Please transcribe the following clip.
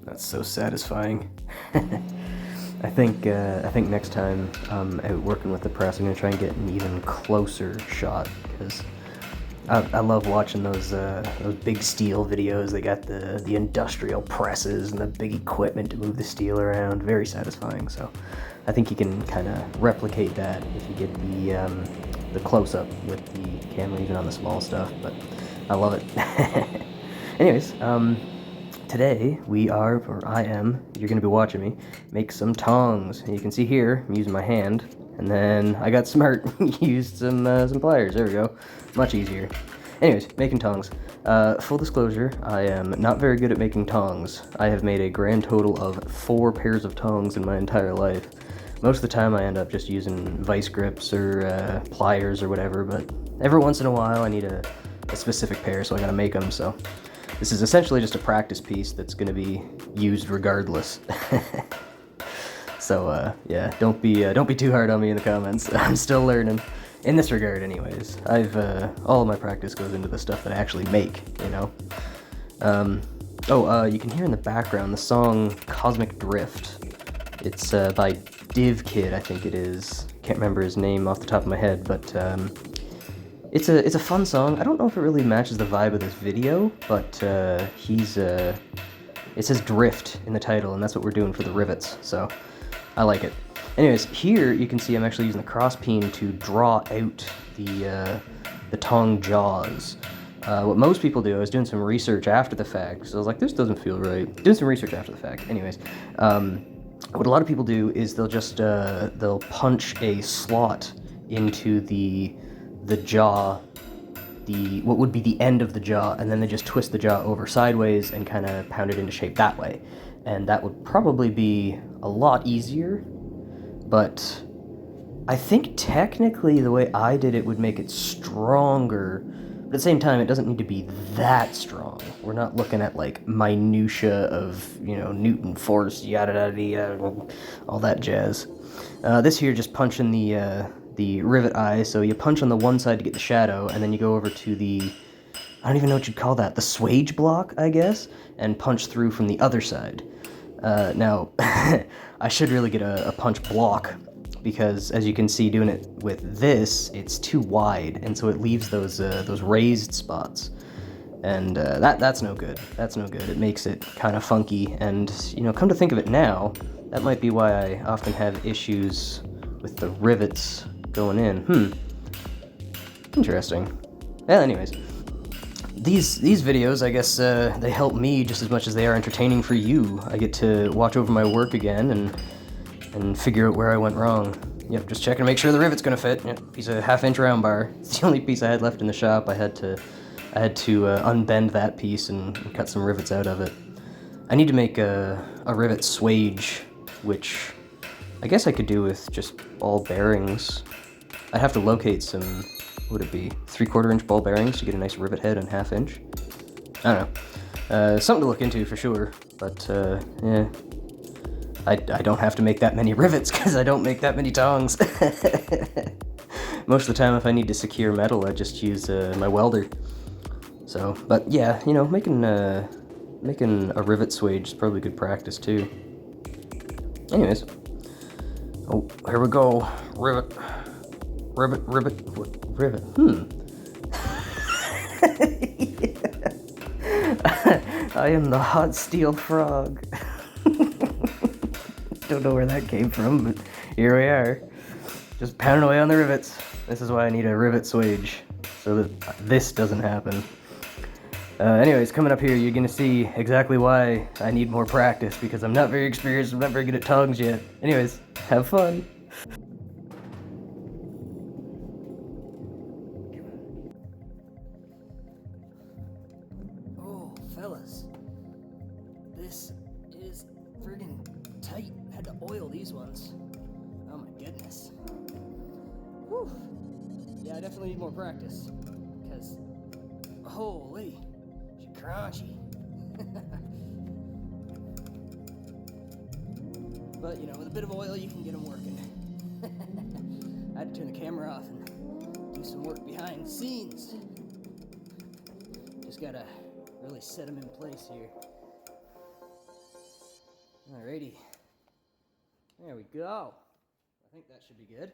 That's so satisfying. I think next time I'm out working with the press, I'm gonna try and get an even closer shot because I love watching those big steel videos. They got the industrial presses and the big equipment to move the steel around. Very satisfying. So I think you can kind of replicate that if you get the close up with the camera, even on the small stuff. But I love it. Anyways, today we are, or I am, you're going to be watching me, make some tongs. And you can see here, I'm using my hand, and then I got smart, used some pliers, there we go, much easier. Anyways, making tongs. Full disclosure, I am not very good at making tongs. I have made a grand total of 4 pairs of tongs in my entire life. Most of the time I end up just using vice grips or pliers or whatever, but every once in a while I need a specific pair, so I gotta make them, so. This is essentially just a practice piece that's going to be used regardless. So yeah, don't be too hard on me in the comments. I'm still learning in this regard, anyways. All of my practice goes into the stuff that I actually make, you know. You can hear in the background the song "Cosmic Drift." It's by Div Kid, I think it is. Can't remember his name off the top of my head, but it's a fun song. I don't know if it really matches the vibe of this video, but it says drift in the title, and that's what we're doing for the rivets, so I like it. Anyways, here you can see I'm actually using the cross peen to draw out the tong jaws. What most people do, I was doing some research after the fact, so I was like, this doesn't feel right. Doing some research after the fact. Anyways, what a lot of people do is they'll just they'll punch a slot into the jaw, what would be the end of the jaw, and then they just twist the jaw over sideways and kind of pound it into shape that way. And that would probably be a lot easier, but I think technically the way I did it would make it stronger, but at the same time it doesn't need to be that strong. We're not looking at like minutia of, you know, Newton force, yada yada yada, all that jazz. This here just punching the rivet eye, so you punch on the one side to get the shadow, and then you go over to the, I don't even know what you'd call that, the swage block, I guess, and punch through from the other side. Now, I should really get a punch block, because as you can see doing it with this, it's too wide, and so it leaves those raised spots. And that's no good. That's no good. It makes it kind of funky, and, you know, come to think of it now, that might be why I often have issues with the rivets going in. Interesting. Well, anyways, these videos, I guess, they help me just as much as they are entertaining for you. I get to watch over my work again and figure out where I went wrong. Yep, just checking to make sure the rivet's gonna fit. Yep, piece of 1/2-inch round bar. It's the only piece I had left in the shop. I had to unbend that piece and cut some rivets out of it. I need to make a rivet swage, which I guess I could do with just ball bearings. I'd have to locate some, what would it be, 3/4-inch ball bearings to get a nice rivet head on 1/2-inch. I don't know. Something to look into for sure, but yeah. I don't have to make that many rivets because I don't make that many tongs. Most of the time if I need to secure metal, I just use my welder. So, but yeah, you know, making a rivet swage is probably good practice too. Anyways. Oh, here we go. Rivet. I am the hot steel frog. Don't know where that came from, but here we are. Just pounding away on the rivets. This is why I need a rivet swage, so that this doesn't happen. Anyways, coming up here, you're gonna see exactly why I need more practice, because I'm not very experienced, I'm not very good at tongs yet. Anyways, have fun. Oh, fellas, this is friggin' tight. Had to oil these ones. Oh my goodness. Whew. Yeah, I definitely need more practice, because holy, she's crunchy. But, you know, with a bit of oil, you can get them working. I had to turn the camera off and do some work behind the scenes. Just gotta really set them in place here. Alrighty. There we go. I think that should be good.